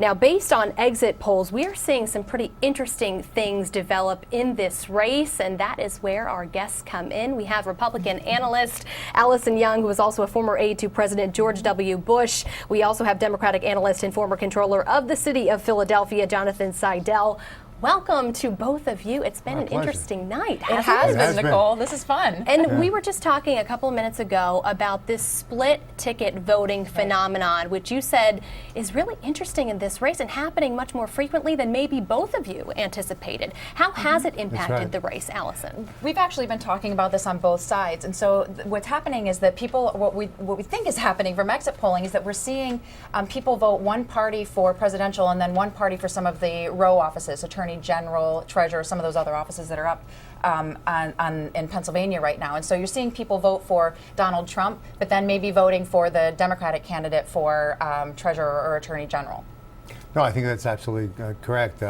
Now, based on exit polls, we are seeing some pretty interesting things develop in this race, and that is where our guests come in. We have Republican analyst Alison, who was also a former aide to President George W. Bush. We also have Democratic analyst and former controller of the city of Philadelphia, Jonathan Saidel. Welcome to both of you. It's been an interesting night. It has been, Nicole. This is fun. And we were just talking a couple of minutes ago about this split ticket voting phenomenon, which you said is really interesting in this race and happening much more frequently than maybe both of you anticipated. How has it impacted the race, Alison? We've actually been talking about this on both sides. And so what's happening is that people, what we think is happening from exit polling is that we're seeing people vote one party for presidential and then one party for some of the row offices, attorney general, treasurer, some of those other offices that are up in Pennsylvania right now. And so you're seeing people vote for Donald Trump, but then maybe voting for the Democratic candidate for treasurer or attorney general. No, I think that's absolutely correct.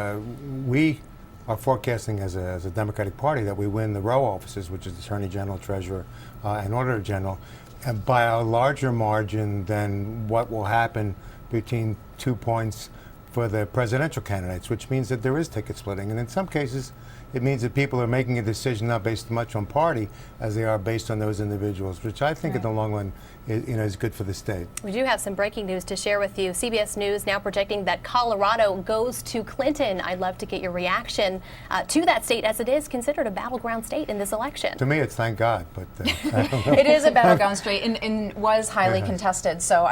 We are forecasting as a Democratic Party that we win the row offices, which is attorney general, treasurer, and auditor general, and by a larger margin than what will happen between 2 points for the presidential candidates, which means that there is ticket splitting. And in some cases, it means that people are making a decision not based much on party as they are based on those individuals, which I think in the long run is good for the state. We do have some breaking news to share with you. CBS News now projecting that Colorado goes to Clinton. I'd love to get your reaction to that state, as it is considered a battleground state in this election. To me, it's thank God, but I don't know. It is a battleground state and was highly contested. So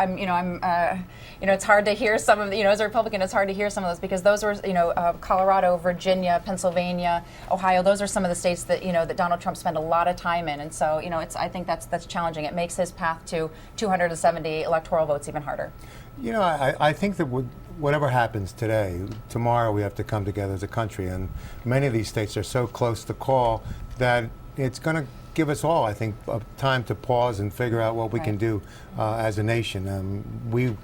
it's hard to hear some of the, as a Republican, it's hard to hear some of those because those were, Colorado, Virginia, Pennsylvania, Ohio. Those are some of the states that that Donald Trump spent a lot of time in, and so I think that's challenging. It makes his path to 270 electoral votes even harder. I think that whatever happens today, tomorrow we have to come together as a country, and many of these states are so close to call that it's going to give us all, I think, time to pause and figure out what we can do as a nation. We've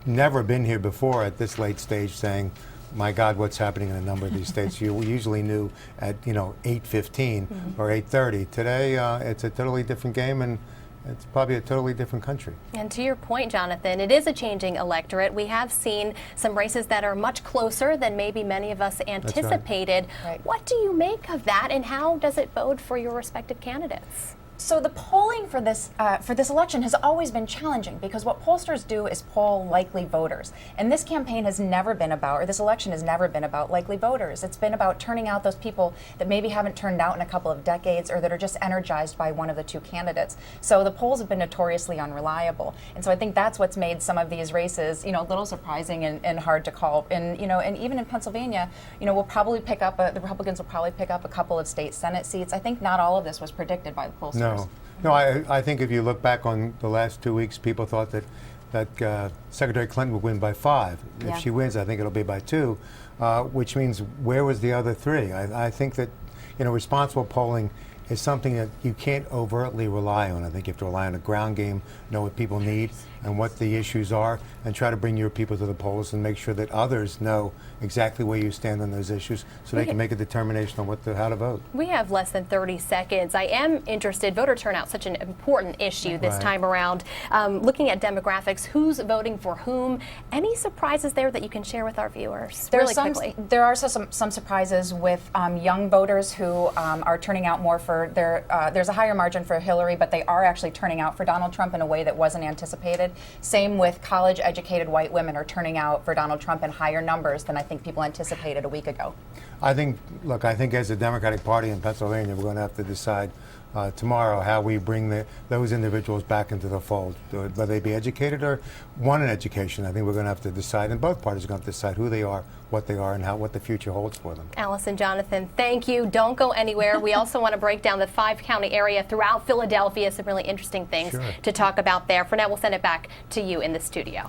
never been here before at this late stage saying, my God, what's happening in a number of these states? We usually knew at 8:15 or 8:30. Today, it's a totally different game, and it's probably a totally different country. And to your point, Jonathan, it is a changing electorate. We have seen some races that are much closer than maybe many of us anticipated. Right. What do you make of that, and how does it bode for your respective candidates? So the polling for this election has always been challenging because what pollsters do is poll likely voters. And this campaign has never been about, or this election has never been about likely voters. It's been about turning out those people that maybe haven't turned out in a couple of decades or that are just energized by one of the two candidates. So the polls have been notoriously unreliable. And so I think that's what's made some of these races, a little surprising and hard to call. And, and even in Pennsylvania, we'll probably pick up, the Republicans will probably pick up a couple of state Senate seats. I think not all of this was predicted by the pollsters. No, I think if you look back on the last 2 weeks, people thought that Secretary Clinton would win by 5. If she wins, I think it'll be by 2, which means where was the other 3? I think that responsible polling is something that you can't overtly rely on. I think you have to rely on a ground game, know what people need and what the issues are, and try to bring your people to the polls and make sure that others know exactly where you stand on those issues so they can make a determination on how to vote. We have less than 30 seconds. I am interested, voter turnout, such an important issue this time around. Looking at demographics, who's voting for whom? Any surprises there that you can share with our viewers quickly? There are some surprises with young voters who are turning out more for there's a higher margin for Hillary, but they are actually turning out for Donald Trump in a way that wasn't anticipated. Same with college-educated white women are turning out for Donald Trump in higher numbers than I think people anticipated a week ago. I think as a Democratic Party in Pennsylvania, we're going to have to decide tomorrow how we bring those individuals back into the fold, whether they be educated or want an education. I think we're going to have to decide, and both parties are going to have to decide who they are, what they are, and what the future holds for them. Alison, Jonathan, thank you. Don't go anywhere. We also want to break down the 5-county area throughout Philadelphia. Some really interesting things to talk about there. For now, we'll send it back to you in the studio.